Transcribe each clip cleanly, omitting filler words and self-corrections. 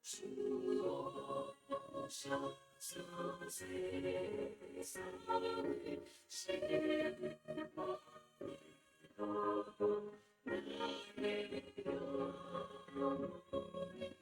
주옵소서 세상을 실버리고 나의 영혼을 없으리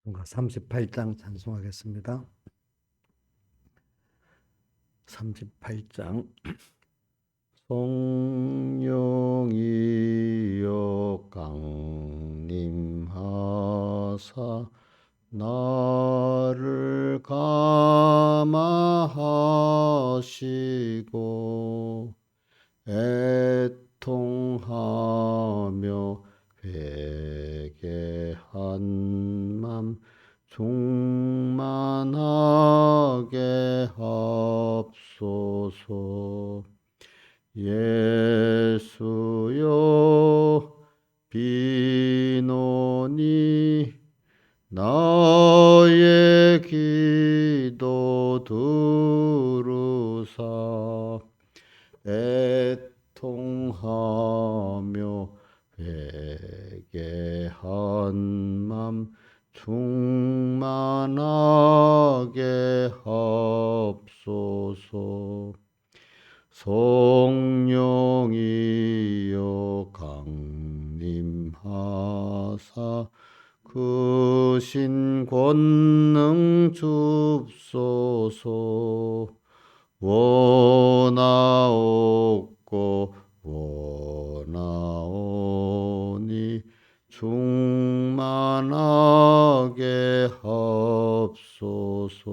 찬송가 38장 찬송하겠습니다. 38장 성령이여 강림하사 나를 감화하시고 애통하며 회개한 맘 충만하게 하옵소서. 예수여 비노니 나의 기도 들으사 애통하며 회개한 맘 충만하게 하옵소서. 성령이여 강림하사 그 신 권능 줍소서. 원하옵고 원하오니 충만하게 하옵소서.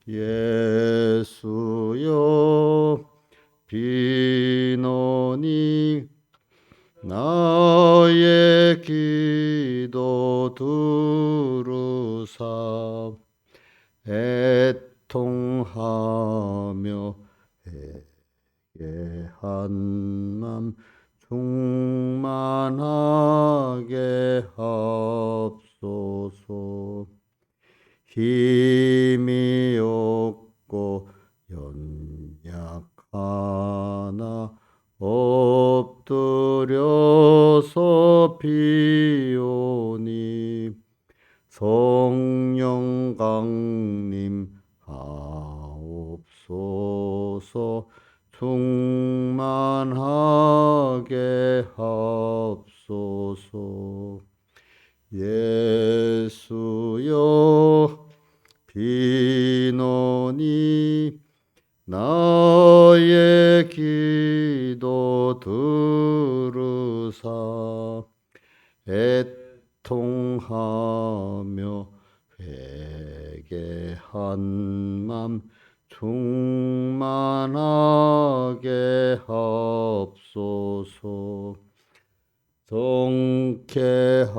예수여 비노니 나의 기도 들으사 애통하며 회개한 맘 충만하게 하옵소서. 힘이 없고 연약하나 엎드려서 비오니 성령 강림하옵소서. 충만하게 하옵소서. 예수여 비노니 나의 기도 들으사 애통하며 회개한 맘 충만하게 하옵소서. 정쾌하고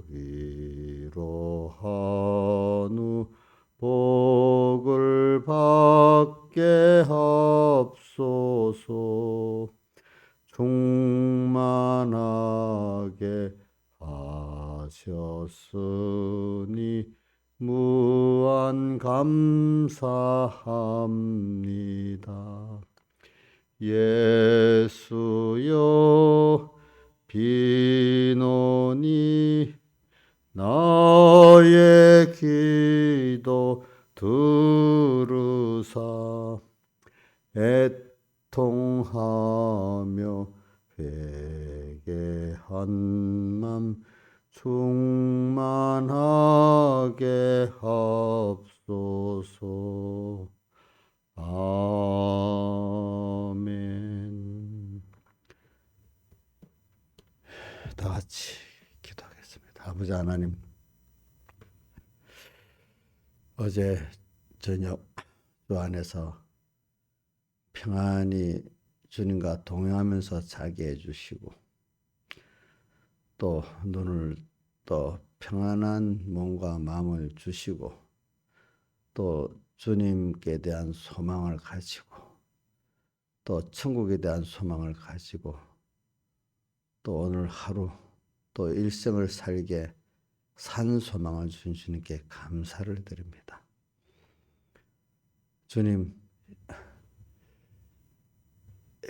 위로한 후 복을 받게 하옵소서. 충만하게 하셨으니 무한 감사합니다. 예수여 비노니 나의 기도 들으사 애통하며 회개한 맘 충만하게 하옵소서. 아멘. 다 같이 기도하겠습니다. 아버지 하나님, 어제 저녁 주 안에서 평안히 주님과 동행하면서 자게 해주시고, 또 눈을 또 평안한 몸과 마음을 주시고, 또 주님께 대한 소망을 가지고, 또 천국에 대한 소망을 가지고, 또 오늘 하루 또 일생을 살게 산 소망을 주신 주님께 감사를 드립니다. 주님,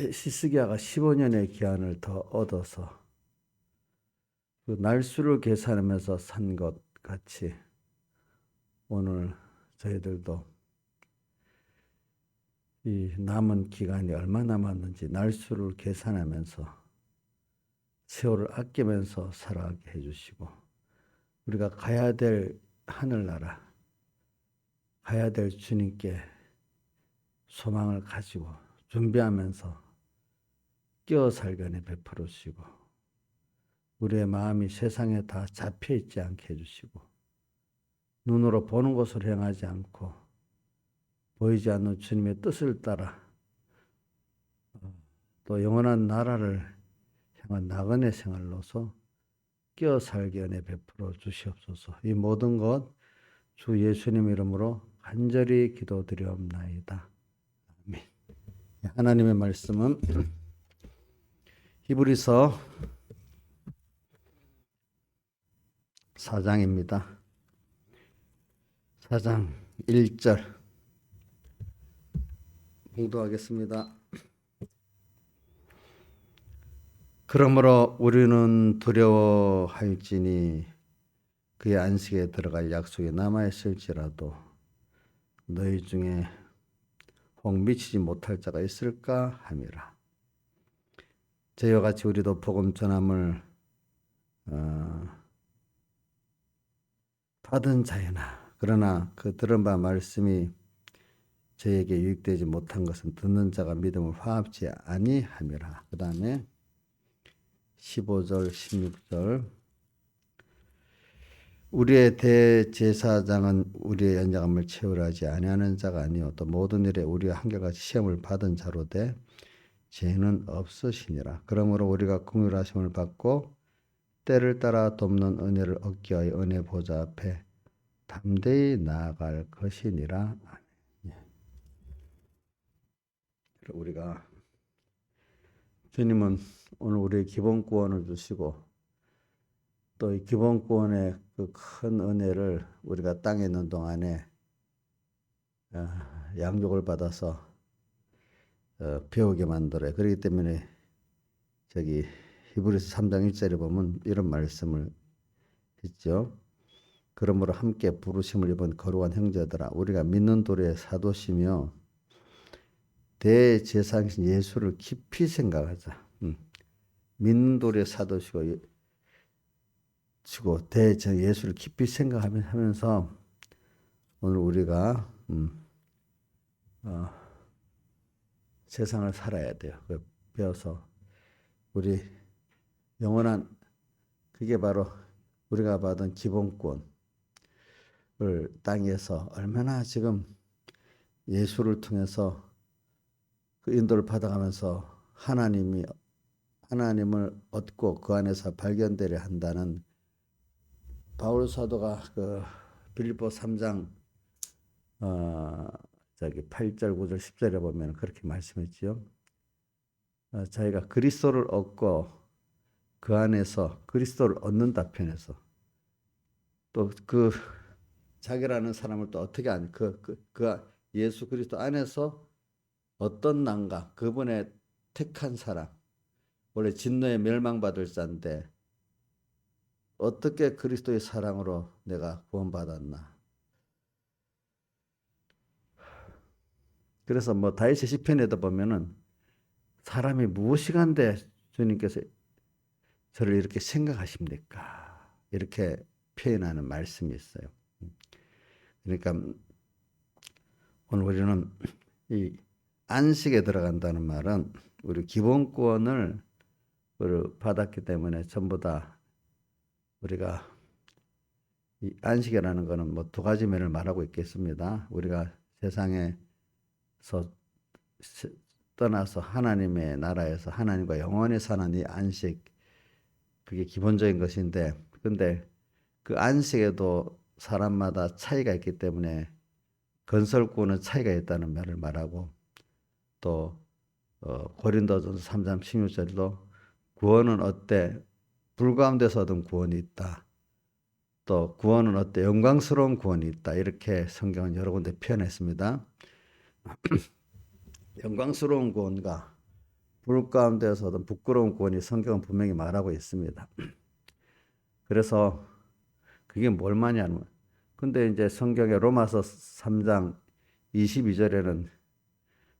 시스기야가 15년의 기한을 더 얻어서 그 날수를 계산하면서 산 것 같이 오늘 저희들도 이 남은 기간이 얼마 남았는지 날수를 계산하면서 세월을 아끼면서 살아가게 해주시고, 우리가 가야 될 하늘나라, 가야 될 주님께 소망을 가지고 준비하면서 끼어 살게 은혜 베풀어 주시고, 우리의 마음이 세상에 다 잡혀 있지 않게 해주시고, 눈으로 보는 것을 행하지 않고 보이지 않는 주님의 뜻을 따라 또 영원한 나라를 향한 나그네 생활로서 끼어 살게 은혜 베풀어 주시옵소서. 이 모든 것 주 예수님 이름으로 간절히 기도드리옵나이다. 아멘. 하나님의 말씀은 히브리서 4장입니다. 4장 1절 봉독하겠습니다. 그러므로 우리는 두려워할지니 그의 안식에 들어갈 약속이 남아있을지라도 너희 중에 혹 미치지 못할 자가 있을까 함이라. 저희와 같이 우리도 복음 전함을 받은 자이나 그러나 그 들은 바 말씀이 저에게 유익되지 못한 것은 듣는 자가 믿음을 화합지 아니함이라. 그 다음에 15절 16절 우리의 대제사장은 우리의 연장함을 채우려 하지 아니하는 자가 아니요 또 모든 일에 우리와 한결같이 시험을 받은 자로되 죄는 없으시니라. 그러므로 우리가 긍휼하심을 받고 때를 따라 돕는 은혜를 얻기 위하여 은혜 보좌 앞에 담대히 나아갈 것이니라. 우리가 주님은 오늘 우리의 기본 구원을 주시고 또 이 기본 구원의 그 큰 은혜를 우리가 땅에 있는 동안에 양육을 받아서 배우게 만들어요. 그렇기 때문에 저기 히브리서 3장 1절에 보면 이런 말씀을 했죠. 그러므로 함께 부르심을 입은 거룩한 형제들아 우리가 믿는 도리의 사도시며 대제사장이신 예수를 깊이 생각하자. 믿는 도리의 사도시고 예수를 깊이 생각하면서 오늘 우리가 세상을 살아야 돼요. 배워서 우리 영원한 그게 바로 우리가 받은 기본권을 땅에서 얼마나 지금 예수를 통해서 그 인도를 받아가면서 하나님을 얻고 그 안에서 발견되려 한다는 바울 사도가 그 빌립보 3장 8절, 9절, 10절에 보면 그렇게 말씀했지요. 자기가 그리스도를 얻고 그 안에서 그리스도를 얻는다 편에서 또 그 자기라는 사람을 또 어떻게 그 예수 그리스도 안에서 어떤 난가 그분의 택한 사람 원래 진노에 멸망받을 자인데 어떻게 그리스도의 사랑으로 내가 구원받았나. 그래서 뭐 다윗의 시편에도 보면은 사람이 무엇이간데 주님께서 저를 이렇게 생각하십니까? 이렇게 표현하는 말씀이 있어요. 그러니까 오늘 우리는 이 안식에 들어간다는 말은 우리 기본권을 받았기 때문에 전부 다 우리가 이 안식이라는 것은 뭐 두 가지 면을 말하고 있겠습니다. 우리가 세상에서 떠나서 하나님의 나라에서 하나님과 영원히 사는 이 안식, 그게 기본적인 것인데, 근데 그 안식에도 사람마다 차이가 있기 때문에 건설구는 차이가 있다는 말을 말하고, 또 고린도전서 3장 16절도 구원은 어때? 불 가운데서 얻은 구원이 있다. 또 구원은 어때? 영광스러운 구원이 있다. 이렇게 성경은 여러 군데 표현했습니다. 영광스러운 구원과 불 가운데서 얻은 부끄러운 구원이 성경은 분명히 말하고 있습니다. 그래서 그게 뭘 말하냐면, 근데 이제 성경의 로마서 3장 22절에는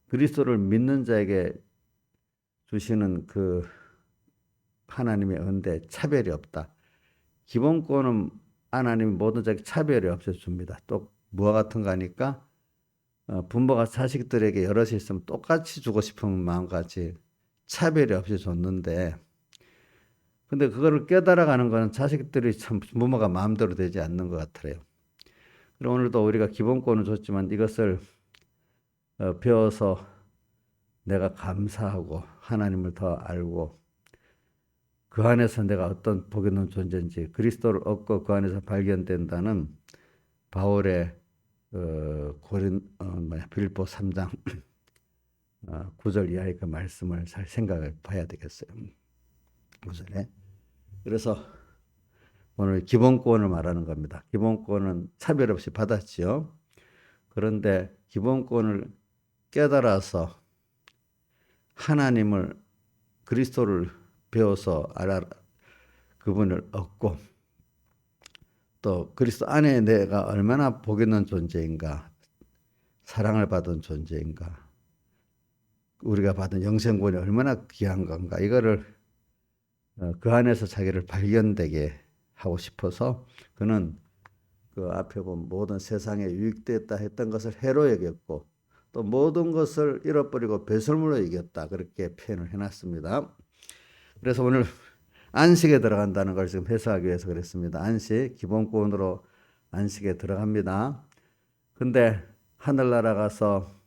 그리스도를 믿는 자에게 주시는 그 하나님의 은혜, 차별이 없다. 기본권은 하나님이 모든 자에게 차별이 없어 줍니다. 또 뭐와 같은가 하니까 부모가 자식들에게 여럿이 있으면 똑같이 주고 싶은 마음같이 차별이 없이 줬는데, 근데 그거를 깨달아가는 거는 자식들이 참 부모가 마음대로 되지 않는 것 같아요. 그럼 오늘도 우리가 기본권을 줬지만 이것을 배워서 내가 감사하고 하나님을 더 알고 그 안에서 내가 어떤 복 있는 존재인지 그리스도를 얻고 그 안에서 발견된다는 바울의 빌립보 3장 9절 이하의 그 말씀을 잘 생각해 봐야 되겠어요. 9절에. 그래서 오늘 기본권을 말하는 겁니다. 기본권은 차별 없이 받았지요. 그런데 기본권을 깨달아서 하나님을 그리스도를 배워서 그분을 얻고 또 그리스도 안에 내가 얼마나 복 있는 존재인가, 사랑을 받은 존재인가, 우리가 받은 영생권이 얼마나 귀한 건가, 이거를 그 안에서 자기를 발견되게 하고 싶어서 그는 그 앞에 보면 모든 세상에 유익되었다 했던 것을 해로 여겼고 또 모든 것을 잃어버리고 배설물로 이겼다, 그렇게 표현을 해놨습니다. 그래서 오늘 안식에 들어간다는 걸 지금 해석하기 위해서 그랬습니다. 안식, 기본권으로 안식에 들어갑니다. 근데 하늘나라 가서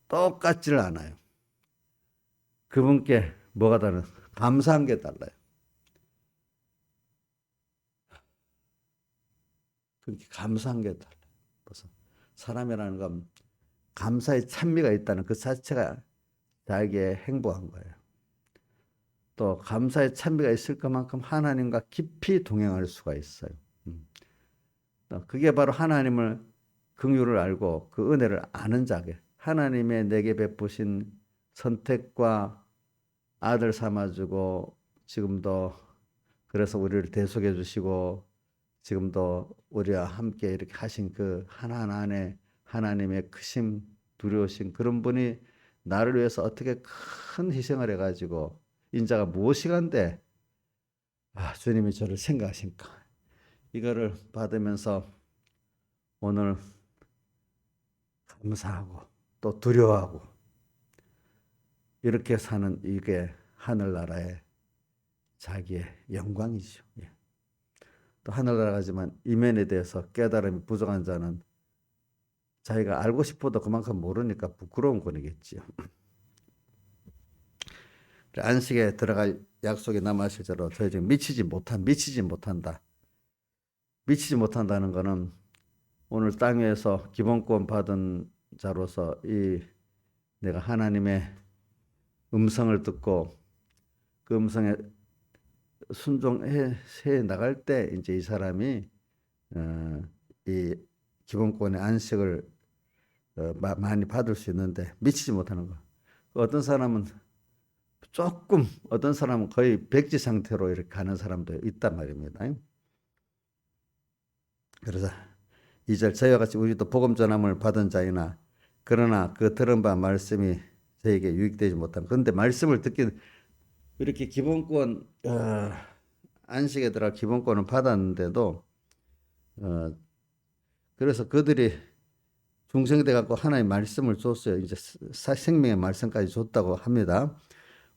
똑같지를 않아요. 그분께 뭐가 다른? 감사한 게 달라요. 그렇게 감사한 게 달라요. 그래서 사람이라는 건 감사의 찬미가 있다는 그 자체가 자기의 행복한 거예요. 또 감사의 찬미가 있을 것만큼 하나님과 깊이 동행할 수가 있어요. 그게 바로 하나님을 긍휼을 알고 그 은혜를 아는 자게, 하나님의 내게 베푸신 선택과 아들 삼아주고 지금도 그래서 우리를 대속해 주시고 지금도 우리와 함께 이렇게 하신 그 하나하나 안에 하나님의 크심 두려우신 그런 분이 나를 위해서 어떻게 큰 희생을 해가지고 인자가 무엇이간데 주님이 저를 생각하신가, 이거를 받으면서 오늘 감사하고 또 두려워하고 이렇게 사는 이게 하늘나라의 자기의 영광이죠. 또 하늘나라지만 이면에 대해서 깨달음이 부족한 자는 자기가 알고 싶어도 그만큼 모르니까 부끄러운 권이겠지요. 안식에 들어갈 약속이 남아실대로 저희 지금 미치지 못한다. 미치지 못한다는 것은 오늘 땅 위에서 기본권 받은 자로서 이 내가 하나님의 음성을 듣고 그 음성에 순종해 나갈 때 이제 이 사람이 이 기본권의 안식을 많이 받을 수 있는데 미치지 못하는 거. 어떤 사람은 조금, 어떤 사람은 거의 백지 상태로 이렇게 가는 사람도 있단 말입니다. 그래서 2절 저희와 같이 우리도 복음 전함을 받은 자이나 그러나 그 들은 바 말씀이 저에게 유익되지 못한. 그런데 말씀을 듣기 이렇게 기본권 안식에 들어가 기본권을 받았는데도 그래서 그들이 중생돼 갖고 하나의 말씀을 줬어요. 이제 생명의 말씀까지 줬다고 합니다.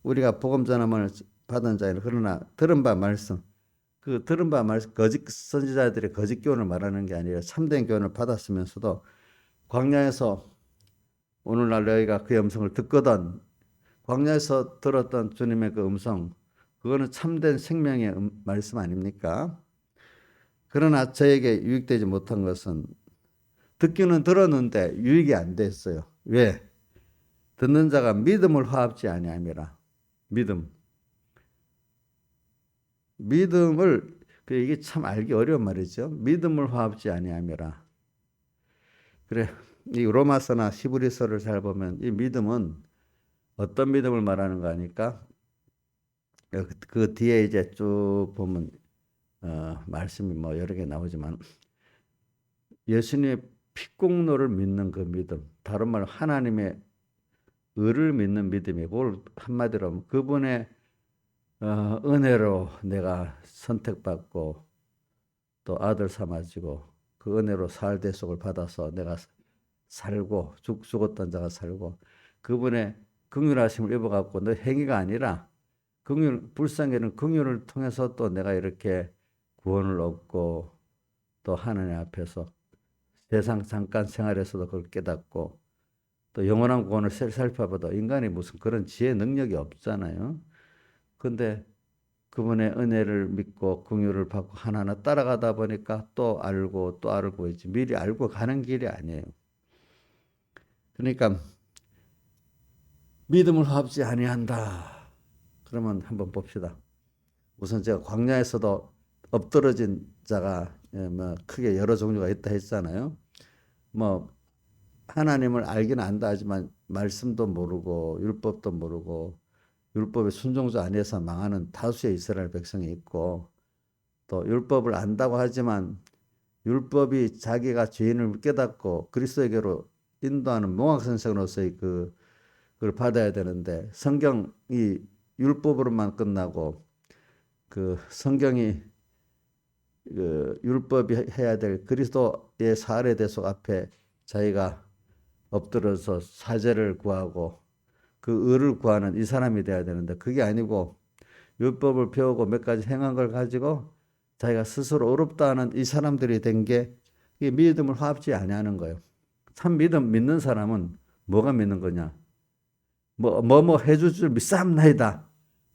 우리가 복음 전함을 받은 자는 그러나 들은 바 말씀 그 들은 바 말씀 거짓 선지자들의 거짓 교훈을 말하는 게 아니라 참된 교훈을 받았으면서도 광야에서 오늘날 너희가 그의 음성을 듣거든 광야에서 들었던 주님의 그 음성 그거는 참된 생명의 말씀 아닙니까? 그러나 저에게 유익되지 못한 것은 듣기는 들었는데 유익이 안 됐어요. 왜? 듣는 자가 믿음을 화합지 아니함이라. 믿음을 이게 참 알기 어려운 말이죠. 믿음을 화합지 아니함이라. 그래 이 로마서나 히브리서를 잘 보면 이 믿음은 어떤 믿음을 말하는 거 아니까 그 뒤에 이제 쭉 보면 말씀이 뭐 여러 개 나오지만 예수님의 피공로를 믿는 그 믿음, 다른 말로 하나님의 의를 믿는 믿음이 그걸 한마디로 하면 그분의 은혜로 내가 선택받고 또 아들 삼아지고 그 은혜로 살 대속을 받아서 내가 살고 죽었던 자가 살고 그분의 긍휼하심을 입어갖고 너 행위가 아니라 불쌍히는 긍휼을 통해서 또 내가 이렇게 구원을 얻고 또 하나님 앞에서 세상 잠깐 생활에서도 그걸 깨닫고 또 영원한 구원을 살펴봐도 인간이 무슨 그런 지혜 능력이 없잖아요. 근데 그분의 은혜를 믿고 긍휼을 받고 하나하나 따라가다 보니까 또 알고 있지. 미리 알고 가는 길이 아니에요. 그러니까 믿음을 화합지 아니한다. 그러면 한번 봅시다. 우선 제가 광야에서도 엎드러진 자가 뭐 크게 여러 종류가 있다 했잖아요. 뭐 하나님을 알기는 안다 하지만 말씀도 모르고 율법도 모르고 율법의 순종자 안에서 망하는 다수의 이스라엘 백성이 있고 또 율법을 안다고 하지만 율법이 자기가 죄인을 깨닫고 그리스도에게로 인도하는 몽학선생으로서의 그걸 받아야 되는데 성경이 율법으로만 끝나고 그 성경이 그 율법이 해야 될 그리스도의 사례 대속 앞에 자기가 엎드려서 사죄를 구하고 그 의를 구하는 이 사람이 돼야 되는데 그게 아니고 율법을 배우고 몇 가지 행한 걸 가지고 자기가 스스로 어렵다 하는 이 사람들이 된 게 믿음을 화합지 아니하는 거예요. 참 믿는 사람은 뭐가 믿는 거냐? 뭐 해줄 줄 믿사옵나이다.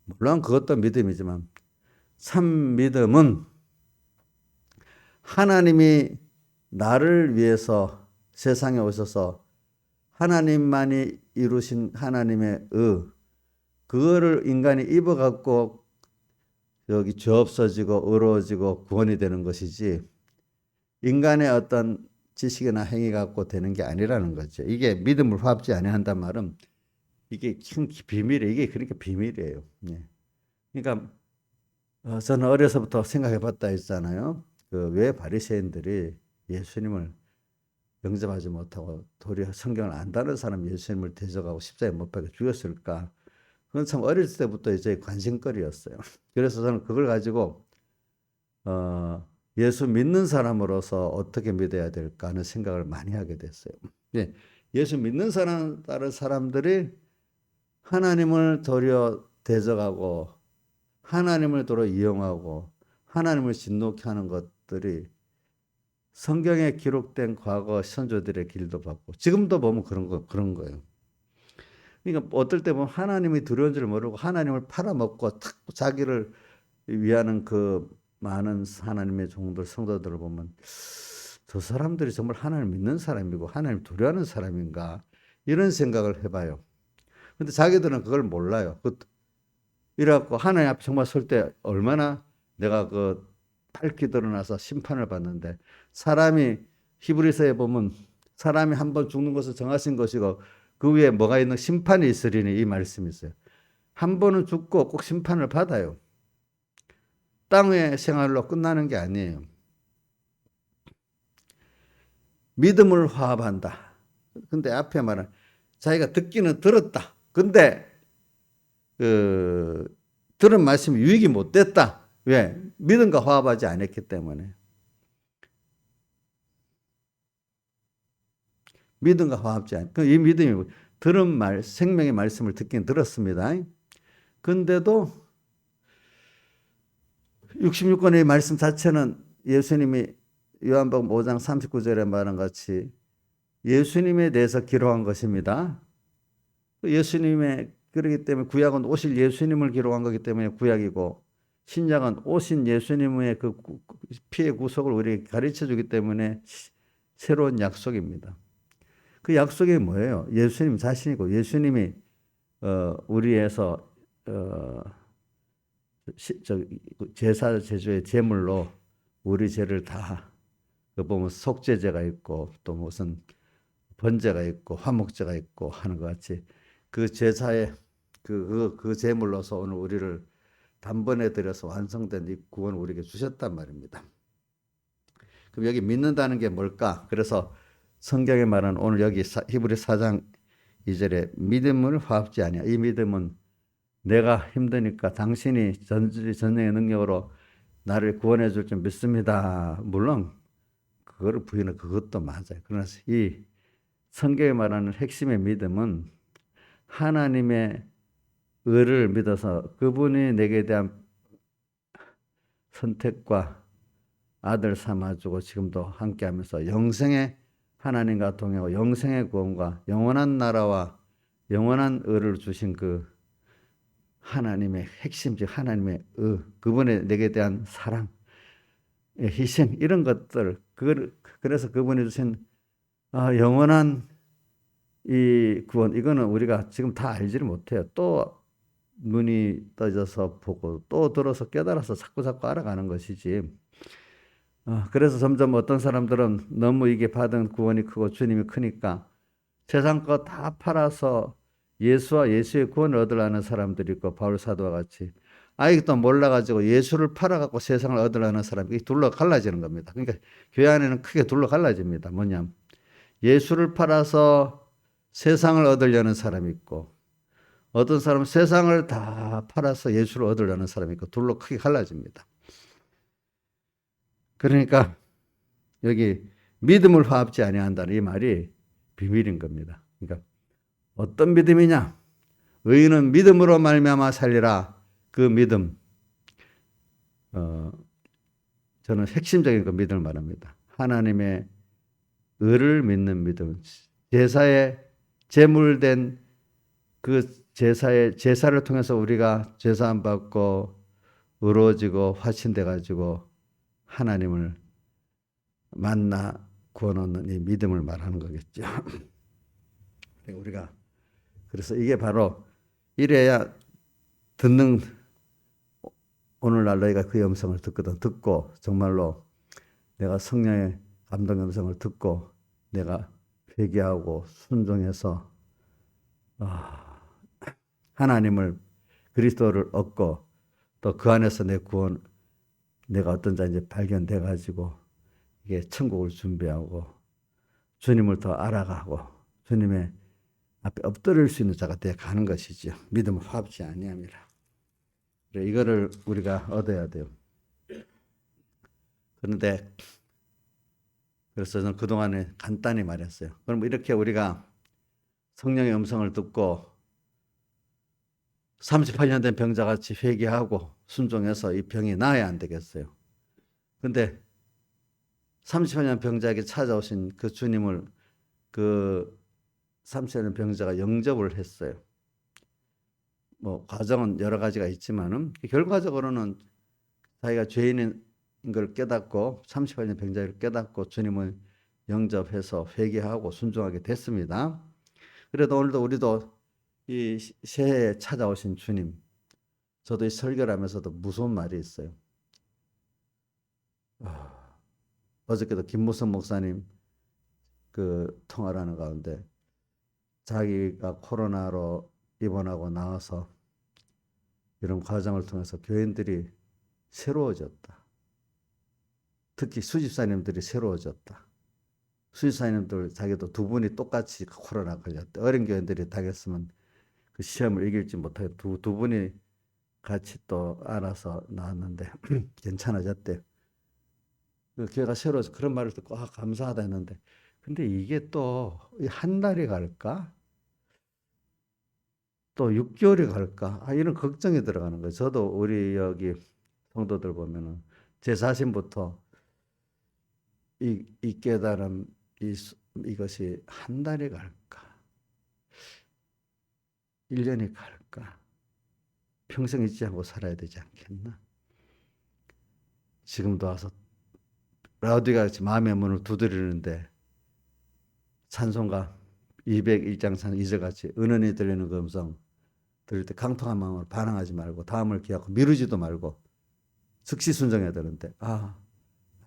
물론 그것도 믿음이지만 참 믿음은 하나님이 나를 위해서 세상에 오셔서 하나님만이 이루신 하나님의 그거를 인간이 입어갖고 여기 죄 없어지고 의로워지고 구원이 되는 것이지 인간의 어떤 지식이나 행위 갖고 되는 게 아니라는 거죠. 이게 믿음을 화합지 아니한단 말은 이게 큰 비밀이에요. 이게 그러니까 비밀이에요. 네. 그러니까 저는 어려서부터 생각해 봤다 했잖아요. 왜 바리새인들이 예수님을 영접하지 못하고 도리어 성경을 안다는 사람 예수님을 대적하고 십자가에 못 박혀 죽였을까? 그건 참 어릴 때부터 제 관심거리였어요. 그래서 저는 그걸 가지고 예수 믿는 사람으로서 어떻게 믿어야 될까 하는 생각을 많이 하게 됐어요. 네, 예수 믿는 다른 사람들이 하나님을 도리어 대적하고 하나님을 도리어 이용하고 하나님을 진노케 하는 것들이 성경에 기록된 과거 선조들의 길도 봤고 지금도 보면 그런 거예요. 그러니까 어떨 때 보면 하나님이 두려운 줄 모르고 하나님을 팔아먹고 탁 자기를 위하는 그 많은 하나님의 종들 성도들을 보면 저 사람들이 정말 하나님 믿는 사람이고 하나님 두려워하는 사람인가 이런 생각을 해봐요. 근데 자기들은 그걸 몰라요. 이래갖고 하나님 앞에 정말 설 때 얼마나 내가 그 밝히 드러나서 심판을 받는데 사람이 히브리서에 보면 사람이 한 번 죽는 것을 정하신 것이고 그 위에 뭐가 있는 심판이 있으리니 이 말씀이 있어요. 한 번은 죽고 꼭 심판을 받아요. 땅의 생활로 끝나는 게 아니에요. 믿음을 화합한다. 근데 앞에 말은 자기가 듣기는 들었다. 근데 들은 말씀이 유익이 못 됐다. 왜? 믿음과 화합하지 않았기 때문에. 믿음과 화합지 않. 이 믿음이 들은 말, 생명의 말씀을 듣긴 들었습니다. 근데도 66권의 말씀 자체는 예수님이 요한복음 5장 39절에 말한 같이 예수님에 대해서 기록한 것입니다. 예수님의 그렇기 때문에 구약은 오실 예수님을 기록한 거기 때문에 구약이고 신약은 오신 예수님의 그 피의 구속을 우리에게 가르쳐 주기 때문에 새로운 약속입니다. 그 약속이 뭐예요? 예수님 자신이고 예수님이 우리에서 제사 제주의 제물로 우리 죄를 다 보면 속죄제가 있고 또 무슨 번제가 있고 화목제가 있고 하는 것 같이 그 제사의 그 제물로서 오늘 우리를 단번에 들여서 완성된 이 구원을 우리에게 주셨단 말입니다. 그럼 여기 믿는다는 게 뭘까? 그래서 성경에 말하는 오늘 여기 히브리 4장 2절에 믿음을 화합지 아니야. 이 믿음은 내가 힘드니까 당신이 전능의 능력으로 나를 구원해 줄 줄 믿습니다. 물론 그거를 부인은 그것도 맞아요. 그러나 이 성경에 말하는 핵심의 믿음은 하나님의 의를 믿어서 그분이 내게 대한 선택과 아들 삼아주고 지금도 함께하면서 영생의 하나님과 동행하고 영생의 구원과 영원한 나라와 영원한 의를 주신 그 하나님의 핵심, 즉 하나님의 의, 그분의 내게 대한 사랑, 희생 이런 것들, 그래서 그분이 주신 영원한 이 구원, 이거는 우리가 지금 다 알지를 못해요. 또 눈이 떠져서 보고 또 들어서 깨달아서 자꾸 알아가는 것이지. 그래서 점점 어떤 사람들은 너무 이게 받은 구원이 크고 주님이 크니까 세상 거 다 팔아서 예수와 예수의 구원을 얻으려는 사람들이 있고 바울 사도와 같이 아직도 몰라가지고 예수를 팔아갖고 세상을 얻으려는 사람이 둘러 갈라지는 겁니다. 그러니까 교회 안에는 크게 둘러 갈라집니다. 뭐냐? 예수를 팔아서 세상을 얻으려는 사람이 있고 어떤 사람은 세상을 다 팔아서 예수를 얻으려는 사람이 있고 둘로 크게 갈라집니다. 그러니까 여기 믿음을 화합지 아니한다는 이 말이 비밀인 겁니다. 그러니까 어떤 믿음이냐? 의인은 믿음으로 말미암아 살리라. 그 믿음. 저는 핵심적인 그 믿음을 말합니다. 하나님의 의를 믿는 믿음. 제사에 제물된 그 제사를 통해서 우리가 제사함 받고 의로워지고 화신돼 가지고 하나님을 만나 구원 얻는 이 믿음을 말하는 거겠죠. 우리가 그래서 이게 바로 이래야 듣는 오늘날 너희가 그 음성을 듣거든 듣고 정말로 내가 성령의 감동 음성을 듣고 내가 회개하고 순종해서 하나님을 그리스도를 얻고 또 그 안에서 내 구원 내가 어떤 자인지 발견돼 가지고 이게 천국을 준비하고 주님을 더 알아가고 주님의 앞에 엎드릴 수 있는 자가 되어 가는 것이죠. 믿음을 화합지 아니함이라. 이거를 우리가 얻어야 돼요. 그런데 그래서 저는 그동안에 간단히 말했어요. 그럼 이렇게 우리가 성령의 음성을 듣고 38년 된 병자같이 회개하고 순종해서 이 병이 나아야 안 되겠어요. 근데 38년 병자에게 찾아오신 그 주님을 그 38년 병자가 영접을 했어요. 뭐 과정은 여러 가지가 있지만은 결과적으로는 자기가 죄인인 걸 깨닫고 38년 병자를 깨닫고 주님을 영접해서 회개하고 순종하게 됐습니다. 그래도 오늘도 우리도 이 새해에 찾아오신 주님, 저도 이 설교를 하면서도 무서운 말이 있어요. 어저께도 김무성 목사님 그 통화를 하는 가운데 자기가 코로나로 입원하고 나와서 이런 과정을 통해서 교인들이 새로워졌다. 특히 수집사님들이 새로워졌다. 수집사님들 자기도 두 분이 똑같이 코로나 걸렸대. 어린 교인들이 당했으면 그 시험을 이길지 못하게 두 분이 같이 또 알아서 나왔는데 괜찮아졌대. 그 교회가 새로워서 그런 말을 듣고 감사하다 했는데 근데 이게 또 한 달이 갈까? 또 6개월이 갈까? 이런 걱정이 들어가는 거예요. 저도 우리 여기 성도들 보면은 제 자신부터 이 깨달음, 이것이 한 달이 갈까? 1년이 갈까? 평생 잊지 않고 살아야 되지 않겠나? 지금도 와서 라우디가 같이 마음의 문을 두드리는데 찬송가 201장 2절 같이 은은히 들리는 그 음성 들을 때 강통한 마음으로 반항하지 말고 다음을 기하고 미루지도 말고 즉시 순종해야 되는데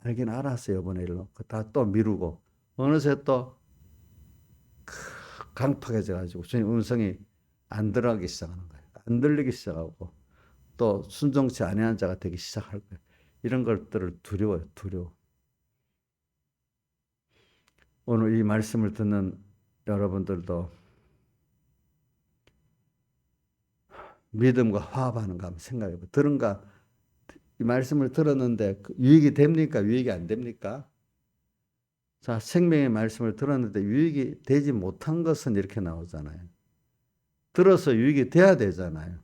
알긴 알았어요. 이번에 일로 다 또 미루고 어느새 또 강팍해져 가지고 주님 음성이 안 들어가기 시작하는 거예요. 안 들리기 시작하고 또 순종치 아니하는 자가 되기 시작할 거예요. 이런 것들을 두려워요. 두려워. 오늘 이 말씀을 듣는 여러분들도 믿음과 화합하는가 한번 생각해 봐요. 들은가 이 말씀을 들었는데 유익이 됩니까? 유익이 안 됩니까? 자, 생명의 말씀을 들었는데 유익이 되지 못한 것은 이렇게 나오잖아요. 들어서 유익이 돼야 되잖아요.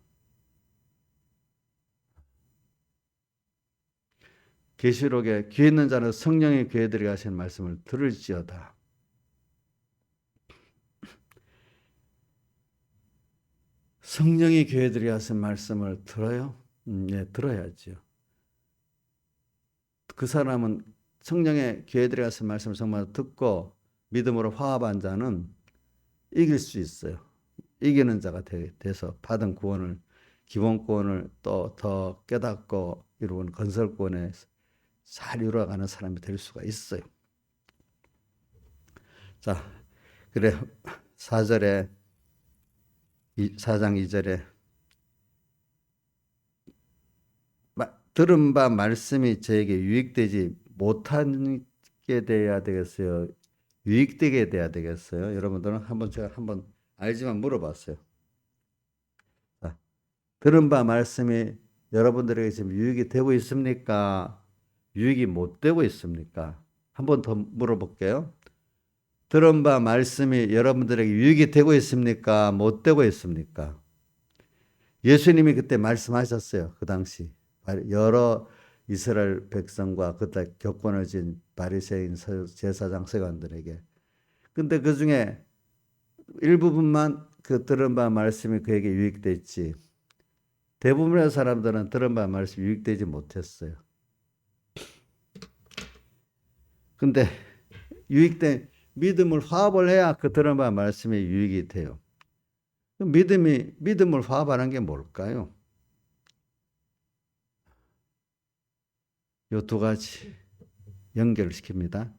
계시록에 귀 있는 자는 성령의 귀에 들어가시는 말씀을 들을지어다. 성령의 귀에 들어가신 말씀을 들어요? 네, 들어야지요. 그 사람은 성령의 귀에 들어가신 말씀을 정말 듣고 믿음으로 화합한 자는 이길 수 있어요. 이기는 자가 돼서 받은 구원을, 기본 구원을 또 더 깨닫고 이루는 건설구원에 잘 이루어가는 사람이 될 수가 있어요. 자, 그래 4장 2절에 들은 바 말씀이 저에게 유익되지 못하게 돼야 되겠어요? 유익되게 돼야 되겠어요? 여러분들은 제가 한번 알지만 물어봤어요. 자, 들은 바 말씀이 여러분들에게 지금 유익이 되고 있습니까? 유익이 못 되고 있습니까? 한번 더 물어볼게요. 들은 바 말씀이 여러분들에게 유익이 되고 있습니까? 못 되고 있습니까? 예수님이 그때 말씀하셨어요. 그 당시 여러 이스라엘 백성과 그때 격권을 진 바리새인 제사장 서기관들에게. 근데 그 중에 일부분만 그 들은 바 말씀이 그에게 유익됐지. 대부분의 사람들은 들은 바 말씀이 유익되지 못했어요. 근데 유익된 믿음을 화합을 해야 그 들은 바 말씀이 유익이 돼요. 믿음을 화합하는 게 뭘까요? 요 두 가지 연결을 시킵니다.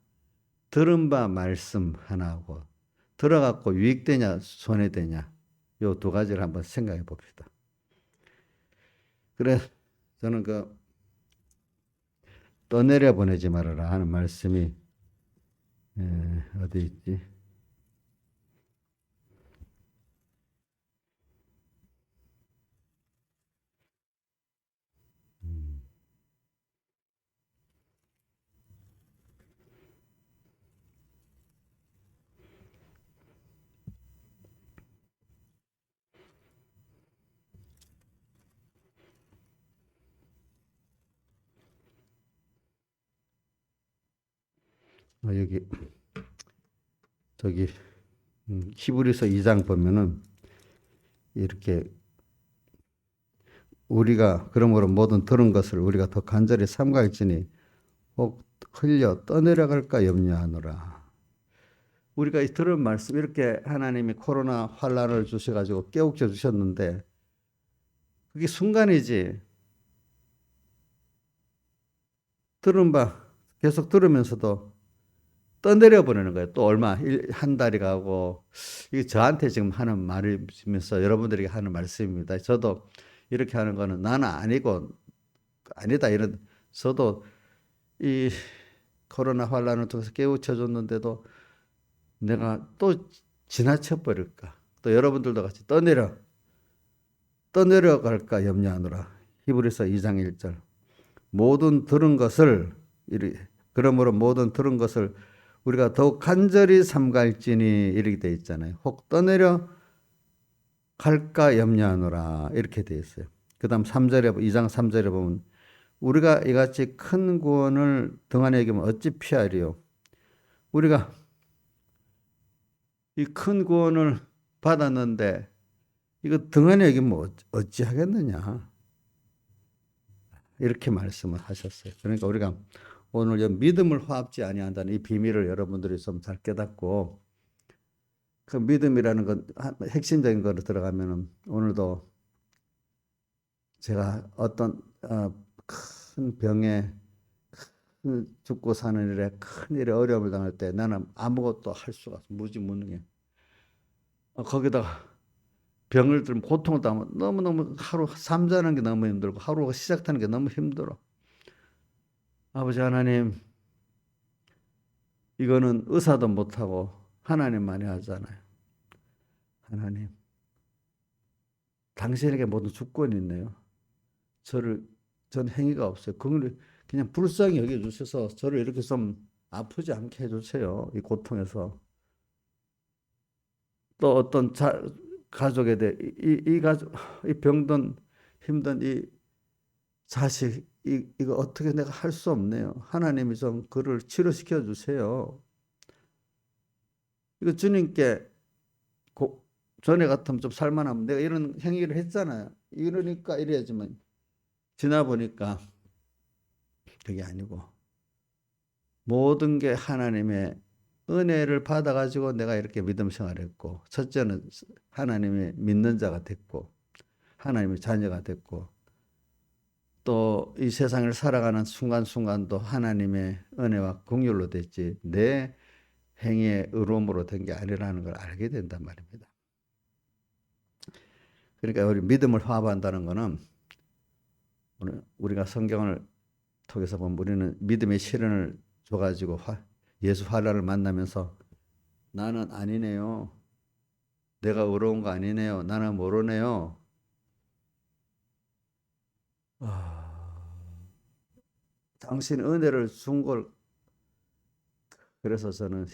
들은 바 말씀 하나하고 들어갖고 유익되냐 손해되냐 요 두 가지를 한번 생각해 봅시다. 그래 저는 떠내려 보내지 말아라 하는 말씀이 어디 있지? 여기 저기 히브리서 2장 보면은 이렇게 우리가 그러므로 모든 들은 것을 우리가 더 간절히 삼갈지니 혹 흘려 떠내려갈까 염려하노라. 우리가 이 들은 말씀 이렇게 하나님이 코로나 환란을 주셔가지고 깨우쳐 주셨는데 그게 순간이지. 들은 바 계속 들으면서도 떠내려 버리는 거예요. 또 한 달이 가고 이게 저한테 지금 하는 말이면서 여러분들에게 하는 말씀입니다. 저도 이렇게 하는 거는 나는 아니고 아니다 이런 저도 이 코로나 환란을 통해서 깨우쳐 줬는데도 내가 또 지나쳐 버릴까? 또 여러분들도 같이 떠내려갈까 염려하노라. 히브리서 2장 1절. 모든 들은 것을 그러므로 모든 들은 것을 우리가 더욱 간절히 삼갈지니 이렇게 돼 있잖아요. 혹 떠내려 갈까 염려하노라 이렇게 돼 있어요. 그다음 2장 3절에 보면 우리가 이같이 큰 구원을 등한히 여기면 어찌 피하리요. 우리가 이 큰 구원을 받았는데 이거 등한히 여기면 어찌 하겠느냐. 이렇게 말씀을 하셨어요. 그러니까 우리가 오늘 믿음을 화합지 아니한다는 이 비밀을 여러분들이 좀 잘 깨닫고 그 믿음이라는 건 핵심적인 거로 들어가면은 오늘도 제가 어떤 큰 병에 죽고 사는 일에 큰 일에 어려움을 당할 때 나는 아무것도 할 수가 없어. 무지무능해. 거기다가 병을 들면 고통을 당하면 너무너무 하루 잠자는 게 너무 힘들고 하루가 시작하는 게 너무 힘들어. 아버지 하나님 이거는 의사도 못하고 하나님만이 하잖아요. 하나님 당신에게 모든 주권이 있네요. 전 행위가 없어요. 그걸 그냥 불쌍히 여겨주셔서 저를 이렇게 좀 아프지 않게 해주세요. 이 고통에서. 또 어떤 가족에 대해 이 병든 힘든 이 자식 이거 어떻게 내가 할 수 없네요. 하나님이 좀 그를 치료시켜 주세요. 이거 주님께 전에 같으면 좀 살만하면 내가 이런 행위를 했잖아요. 이러니까 이래야지만 지나 보니까 그게 아니고 모든 게 하나님의 은혜를 받아가지고 내가 이렇게 믿음 생활했고 첫째는 하나님의 믿는 자가 됐고 하나님의 자녀가 됐고 또 이 세상을 살아가는 순간순간도 하나님의 은혜와 긍휼로 됐지 내 행위의 의로움으로 된 게 아니라는 걸 알게 된단 말입니다. 그러니까 우리 믿음을 화합한다는 것은 우리가 성경을 통해서 보면 우리는 믿음의 실현을 줘가지고 예수 환란을 만나면서 나는 아니네요. 내가 의로운 거 아니네요. 나는 모르네요. 당신 은혜를 준 걸 그래서 저는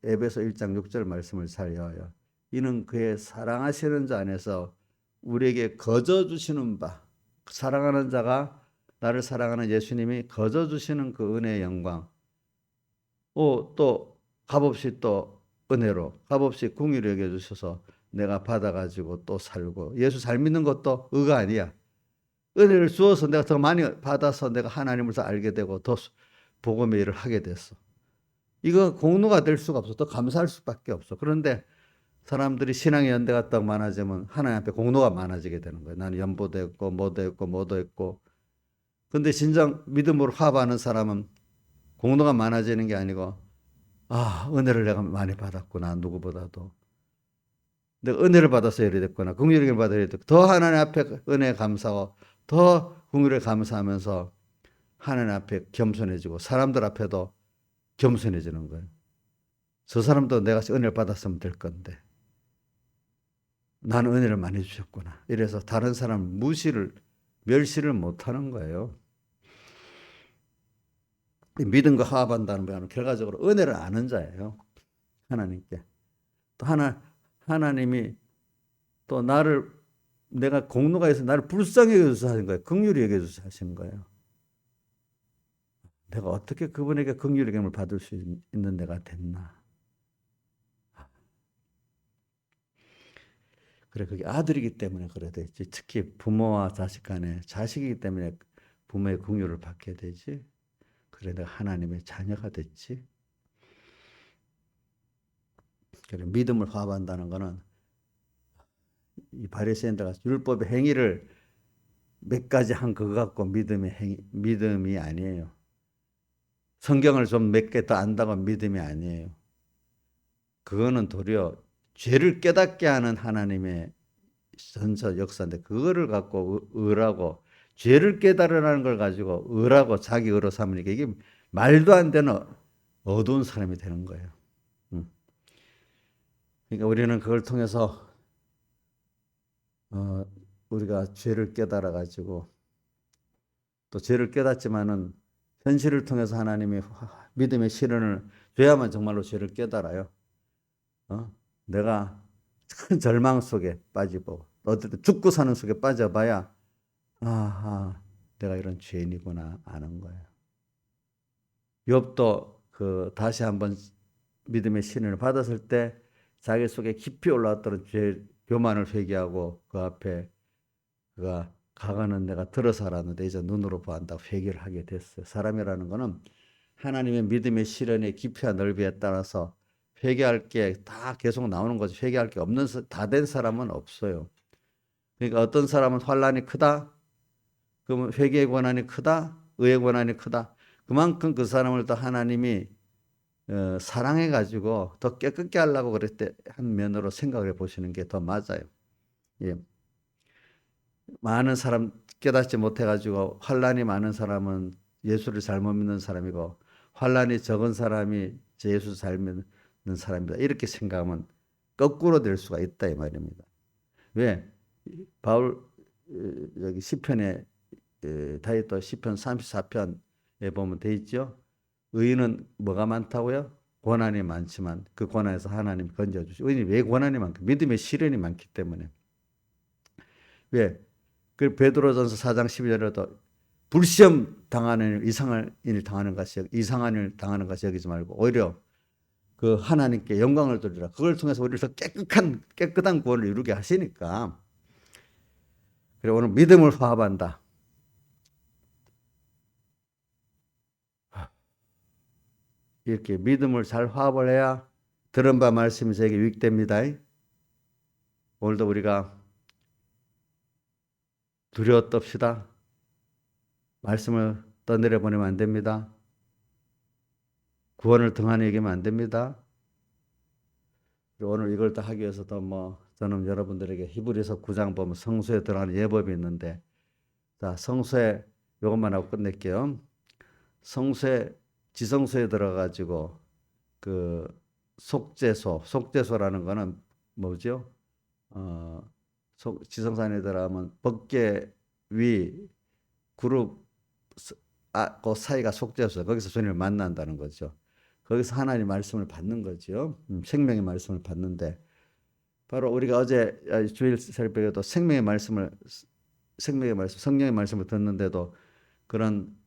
에베소 1장 6절 말씀을 잘 외워요. 이는 그의 사랑하시는 자 안에서 우리에게 거저 주시는 바 사랑하는 자가 나를 사랑하는 예수님이 거저 주시는 그 은혜의 영광 또 값없이 또 은혜로 값없이 긍휼히 여겨주셔서 내가 받아가지고 또 살고 예수 잘 믿는 것도 의가 아니야. 은혜를 주어서 내가 더 많이 받아서 내가 하나님을 더 알게 되고 더 복음의 일을 하게 됐어. 이거 공로가 될 수가 없어. 더 감사할 수밖에 없어. 그런데 사람들이 신앙의 연대가 딱 많아지면 하나님 앞에 공로가 많아지게 되는 거예요. 나는 연보도 했고 뭐도 했고 뭐도 했고. 근데 진정 믿음으로 화합하는 사람은 공로가 많아지는 게 아니고 은혜를 내가 많이 받았구나. 누구보다도. 내가 은혜를 받아서 이래 됐구나. 긍휼을 받아서 이래 됐구나. 더 하나님 앞에 은혜에 감사하고 더 긍휼에 감사하면서 하나님 앞에 겸손해지고 사람들 앞에도 겸손해지는 거예요. 저 사람도 내가 은혜를 받았으면 될 건데 나는 은혜를 많이 주셨구나. 이래서 다른 사람 멸시를 못하는 거예요. 믿음과 화합한다는 말은 결과적으로 은혜를 아는 자예요. 하나님께. 또 하나님이 또 내가 공로가 있어 나를 불쌍히 여겨주셔서 하신 거예요. 긍휼히 여겨주셔서 하신 거예요. 내가 어떻게 그분에게 긍휼의 여김을 받을 수 있는 내가 됐나. 그래, 그게 아들이기 때문에 그래야 되지. 특히 부모와 자식 간에 자식이기 때문에 부모의 긍휼을 받게 되지. 그래, 내가 하나님의 자녀가 됐지. 그래, 믿음을 화합한다는 거는 이 바리새인들과 율법의 행위를 몇 가지 한 그거 갖고 믿음이 아니에요. 성경을 좀 몇 개 더 안다고 믿음이 아니에요. 그거는 도리어 죄를 깨닫게 하는 하나님의 선서 역사인데 그거를 갖고 의라고 죄를 깨달으라는 걸 가지고 의라고 자기 의로 삼으니까 이게 말도 안 되는 어두운 사람이 되는 거예요. 그러니까 우리는 그걸 통해서 우리가 죄를 깨달아 가지고 또 죄를 깨닫지만은 현실을 통해서 하나님이 믿음의 실현을 줘야만 정말로 죄를 깨달아요. 내가 큰 절망 속에 빠지고 어쨌든 죽고 사는 속에 빠져봐야 내가 이런 죄인이구나 아는 거예요. 욥도 그 다시 한번 믿음의 신을 받았을 때 자기 속에 깊이 올라왔던 죄 교만을 회개하고 그 앞에 그가 가가는 내가 들어서 알았는데 이제 눈으로 보았다고 회개를 하게 됐어요. 사람이라는 거는 하나님의 믿음의 실현의 깊이와 넓이에 따라서 회개할 게 다 계속 나오는 거지. 회개할 게 없는 다 된 사람은 없어요. 그러니까 어떤 사람은 환란이 크다. 그러면 회개의 권한이 크다. 의의 권한이 크다. 그만큼 그 사람을 더 하나님이 사랑해 가지고 더 깨끗게 하려고 그랬대 한 면으로 생각을 해 보시는 게 더 맞아요. 예. 많은 사람 깨닫지 못해 가지고 환란이 많은 사람은 예수를 잘못 믿는 사람이고 환란이 적은 사람이 예수 잘 믿는 사람이다. 이렇게 생각하면 거꾸로 될 수가 있다 이 말입니다. 왜? 바울 여기 시편에 다윗도 시편 34편에 보면 돼 있죠. 의인은 뭐가 많다고요? 고난이 많지만 그 고난에서 하나님 건져주시고 의인이 왜 고난이 많고 믿음의 시련이 많기 때문에 왜? 그 베드로전서 4장 12절에도 불시험 당하는 이상한 일 당하는 것이 여기지 말고 오히려 그 하나님께 영광을 돌리라. 그걸 통해서 우리를 더 깨끗한 구원을 이루게 하시니까. 그래 오늘 믿음을 화합한다. 이렇게 믿음을 잘 화합을 해야 들은 바 말씀이 저에게 유익됩니다. 오늘도 우리가 두려워 떱시다. 말씀을 떠내려 보내면 안 됩니다. 구원을 등한히 여기면 안 됩니다. 오늘 이걸 다 하기 위해서도 저는 여러분들에게 히브리서 9장 보면 성소에 들어가는 예법이 있는데 자 성소에 이것만 하고 끝낼게요. 지성소에 들어가지고 그 속죄소라는 거는 뭐죠? 지성산에 들어가면 법궤 위 그룹 그 사이가 속죄소. 거기서 주님을 만난다는 거죠. 거기서 하나님 말씀을 받는 거죠. 생명의 말씀을 받는데 바로 우리가 어제 주일 새벽에도 성령의 말씀을 듣는데도 그런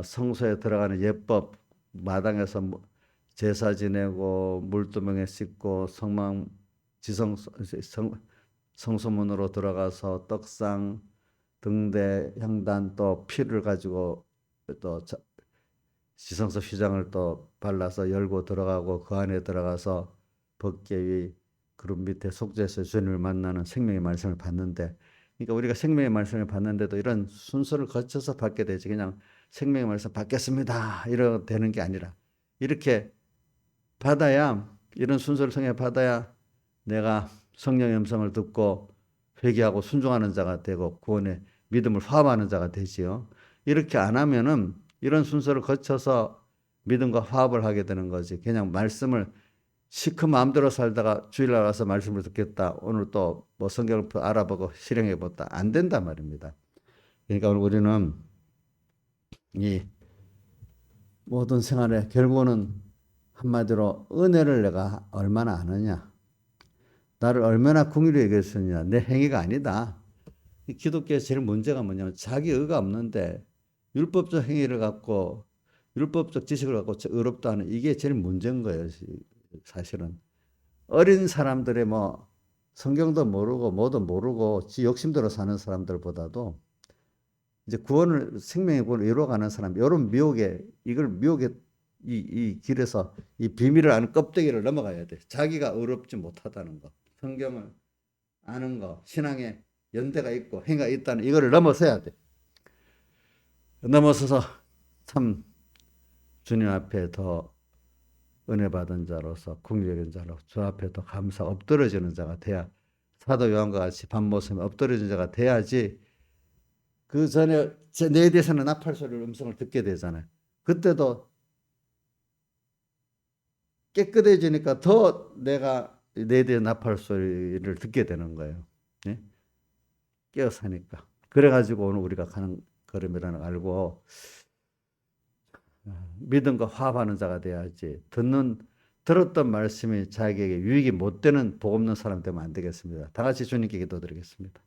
성소에 들어가는 예법 마당에서 제사 지내고 물두멍에 씻고 성소문으로 들어가서 떡상 등대 향단 또 피를 가지고 또 지성소 휘장을 또 발라서 열고 들어가고 그 안에 들어가서 법궤 위 그룹 밑에 속죄소 주님을 만나는 생명의 말씀을 받는데 그러니까 우리가 생명의 말씀을 받는데도 이런 순서를 거쳐서 받게 되지 그냥 생명의 말씀 받겠습니다 이러 되는 게 아니라 이렇게 받아야 이런 순서를 통해 받아야 내가 성령의 음성을 듣고 회개하고 순종하는 자가 되고 구원의 믿음을 화합하는 자가 되지요. 이렇게 안 하면은 이런 순서를 거쳐서 믿음과 화합을 하게 되는 거지. 그냥 말씀을 시커 마음대로 살다가 주일날 와서 말씀을 듣겠다. 오늘 또 뭐 성경을 알아보고 실행해 보다. 안 된단 말입니다. 그러니까 오늘 우리는 이 모든 생활에 결국은 한마디로 은혜를 내가 얼마나 아느냐. 나를 얼마나 긍휼히 여겼느냐. 내 행위가 아니다. 기독교의 제일 문제가 뭐냐면 자기 의가 없는데 율법적 행위를 갖고 율법적 지식을 갖고 의롭다 하는 이게 제일 문제인 거예요. 사실은 어린 사람들의 성경도 모르고 뭐도 모르고 지 욕심대로 사는 사람들보다도 이제 구원을 생명의 구원을 이루어가는 사람 이런 미혹에 이걸 미혹에 이 길에서 이 비밀을 아는 껍데기를 넘어가야 돼. 자기가 어렵지 못하다는 거, 성경을 아는 거, 신앙에 연대가 있고 행위가 있다는 이거를 넘어서야 돼. 넘어서서 참 주님 앞에 더 은혜 받은 자로서 궁격인 자로 주 앞에 더 감사 엎드러지는 자가 돼야 사도 요한과 같이 밤모섬에 엎드러진 자가 돼야지 그 전에 내 대해서는 나팔 소리를 음성을 듣게 되잖아요. 그때도 깨끗해지니까 더 내가 내 대해 나팔 소리를 듣게 되는 거예요. 예? 깨어 사니까. 그래가지고 오늘 우리가 가는 걸음이라는 걸 알고 믿음과 화합하는 자가 돼야지 들었던 말씀이 자기에게 유익이 못 되는 복 없는 사람 되면 안 되겠습니다. 다 같이 주님께 기도드리겠습니다.